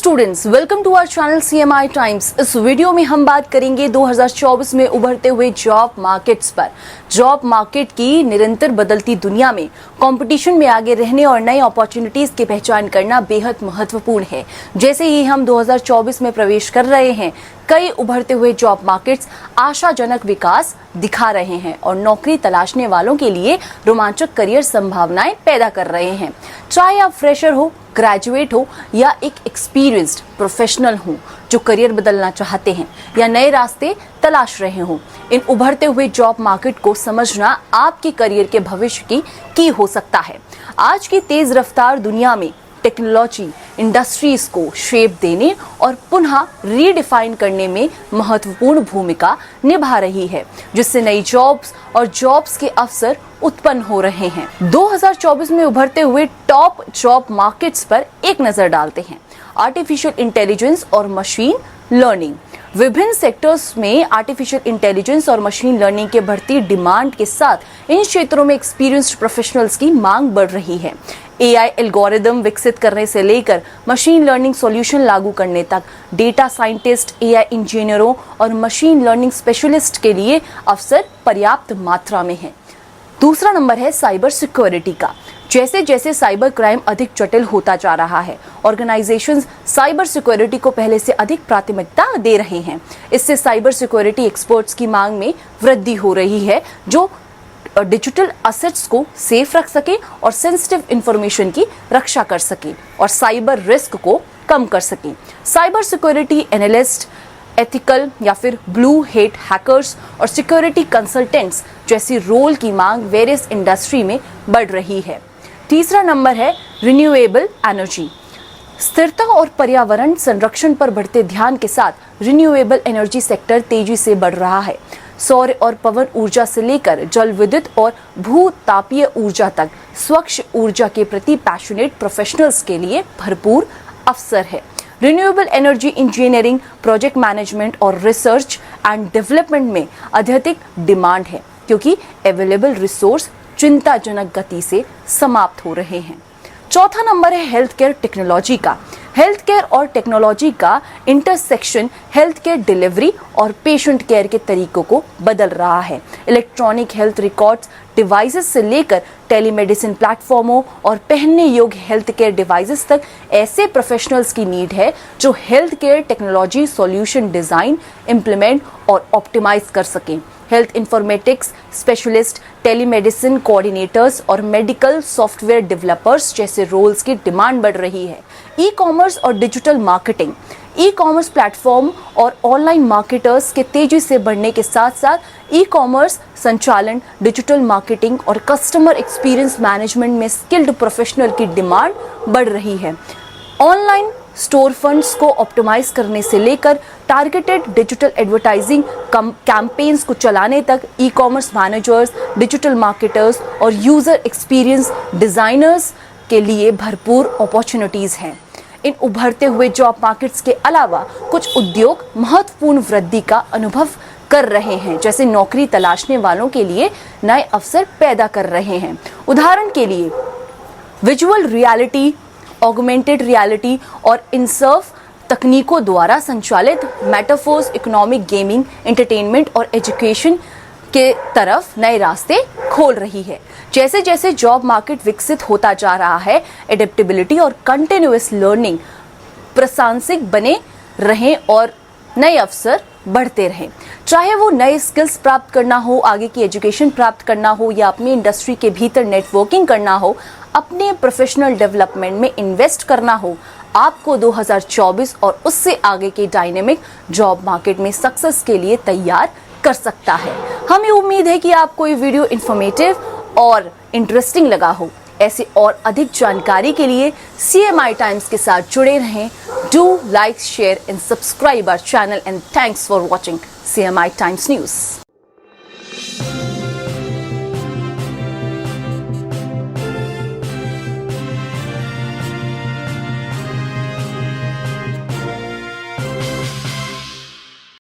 Students, welcome to our channel CMI times. इस video में हम बात करेंगे 2024 में उभरते हुए जॉब मार्केट्स पर। जॉब मार्केट की निरंतर बदलती दुनिया में कंपटीशन में आगे रहने और नई अपॉर्चुनिटीज की पहचान करना बेहद महत्वपूर्ण है। जैसे ही हम 2024 में प्रवेश कर रहे हैं, कई उभरते हुए जॉब मार्केट्स आशाजनक विकास दिखा रहे हैं और नौकरी तलाशने वालों के लिए रोमांचक करियर संभावनाएं पैदा कर रहे हैं। चाहे आप फ्रेशर हो, ग्रेजुएट हो या एक एक्सपीरियंस्ड प्रोफेशनल हो जो करियर बदलना चाहते हैं या नए रास्ते तलाश रहे हो, इन उभरते हुए जॉब मार्केट को समझना आपके करियर के भविष्य की हो सकता है। आज की तेज रफ्तार दुनिया में टेक्नोलॉजी इंडस्ट्रीज को शेप देने और पुनः रीडिफाइन करने में महत्वपूर्ण भूमिका निभा रही है, जिससे नई जॉब्स और जॉब्स के अवसर उत्पन्न हो रहे हैं। 2024 में उभरते हुए टॉप जॉब मार्केट्स पर एक नजर डालते हैं। आर्टिफिशियल इंटेलिजेंस और मशीन लर्निंग। विभिन्न सेक्टर्स में आर्टिफिशियल इंटेलिजेंस और मशीन लर्निंग के बढ़ती डिमांड के साथ इन क्षेत्रों में एक्सपीरियंस्ड प्रोफेशनल्स की मांग बढ़ रही है। AI एल्गोरिदम विकसित करने से लेकर मशीन लर्निंग सॉल्यूशन लागू करने तक डेटा साइंटिस्ट, AI इंजीनियरों और मशीन लर्निंग स्पेशलिस्ट के लिए अवसर पर्याप्त मात्रा में है। दूसरा नंबर है साइबर सिक्योरिटी का। जैसे जैसे साइबर क्राइम अधिक जटिल होता जा रहा है, ऑर्गेनाइजेशंस साइबर सिक्योरिटी को पहले से अधिक प्राथमिकता दे रहे हैं। इससे साइबर सिक्योरिटी एक्सपर्ट्स की मांग में वृद्धि हो रही है जो डिजिटल असेट्स को सेफ रख सके और सेंसिटिव इंफॉर्मेशन की रक्षा कर सके और साइबर रिस्क को कम कर सके। साइबर सिक्योरिटी एनालिस्ट, एथिकल या फिर ब्लू हेट हैकर्स और सिक्योरिटी कंसल्टेंट्स जैसी रोल की मांग वेरियस इंडस्ट्री में बढ़ रही है। तीसरा नंबर है रिन्यूएबल एनर्जी। स्थिरता और पर्यावरण संरक्षण पर बढ़ते ध्यान के साथ रिन्यूएबल एनर्जी सेक्टर तेजी से बढ़ रहा है। सौर और पवन ऊर्जा से लेकर जल विद्युत और भूतापीय ऊर्जा तक स्वच्छ ऊर्जा के प्रति पैशनेट प्रोफेशनल्स के लिए भरपूर अवसर है। Renewable energy engineering, project management और रिसर्च एंड डेवलपमेंट में अत्यधिक डिमांड है क्योंकि अवेलेबल रिसोर्स चिंताजनक गति से समाप्त हो रहे हैं। चौथा नंबर है हेल्थ केयर टेक्नोलॉजी का। हेल्थ केयर और टेक्नोलॉजी का इंटरसेक्शन हेल्थ केयर डिलीवरी और पेशेंट केयर के तरीकों को बदल रहा है। इलेक्ट्रॉनिक हेल्थ रिकॉर्ड्स डिवाइसेस से लेकर टेलीमेडिसिन प्लेटफॉर्मों और पहनने योग्य हेल्थ केयर डिवाइसेस तक ऐसे प्रोफेशनल्स की नीड है जो health care technology solution design, implement और ऑप्टिमाइज कर सकें। Health informatics specialist, telemedicine coordinators और मेडिकल सॉफ्टवेयर डेवलपर्स जैसे रोल्स की डिमांड बढ़ रही है। ई कॉमर्स और digital marketing. E commerce platform और ऑनलाइन मार्केटर्स के तेजी से बढ़ने के साथ साथ ई कॉमर्स संचालन, डिजिटल मार्केटिंग और कस्टमर एक्सपीरियंस मैनेजमेंट में स्किल्ड प्रोफेशनल की डिमांड बढ़ रही है। ऑनलाइन स्टोर फंड्स को ऑप्टिमाइज करने से लेकर टारगेटेड डिजिटल एडवर्टाइजिंग कैंपेन्स को चलाने तक e commerce managers, digital marketers और यूजर एक्सपीरियंस डिजाइनर्स के लिए भरपूर अपॉर्चुनिटीज हैं। इन उभरते हुए जॉब मार्केट्स के अलावा कुछ उद्योग महत्वपूर्ण वृद्धि का अनुभव कर रहे हैं, जैसे नौकरी तलाशने वालों के लिए नए अवसर पैदा कर रहे हैं। उदाहरण के लिए विजुअल रियलिटी, ऑगमेंटेड रियलिटी और इंसर्फ तकनीकों द्वारा संचालित मेटाफोर्स इकोनॉमिक गेमिंग, एंटरटेनमेंट और एजुकेशन के तरफ नए रास्ते खोल रही है। जैसे जैसे जॉब मार्केट विकसित होता जा रहा है, एडेप्टेबिलिटी और कंटिन्यूअस लर्निंग प्रासंगिक बने रहें और नए अवसर बढ़ते रहें। चाहे वो नए स्किल्स प्राप्त करना हो, आगे की एजुकेशन प्राप्त करना हो या अपनी इंडस्ट्री के भीतर नेटवर्किंग करना हो, अपने प्रोफेशनल डेवलपमेंट में इन्वेस्ट करना हो, आपको 2024 और उससे आगे के डायनेमिक जॉब मार्केट में सक्सेस के लिए तैयार कर सकता है। हमें उम्मीद है कि आपको ये वीडियो इन्फॉर्मेटिव और इंटरेस्टिंग लगा हो। ऐसे और अधिक जानकारी के लिए CMI टाइम्स के साथ जुड़े रहें। Do like, share and subscribe our channel and thanks for watching CMI times news.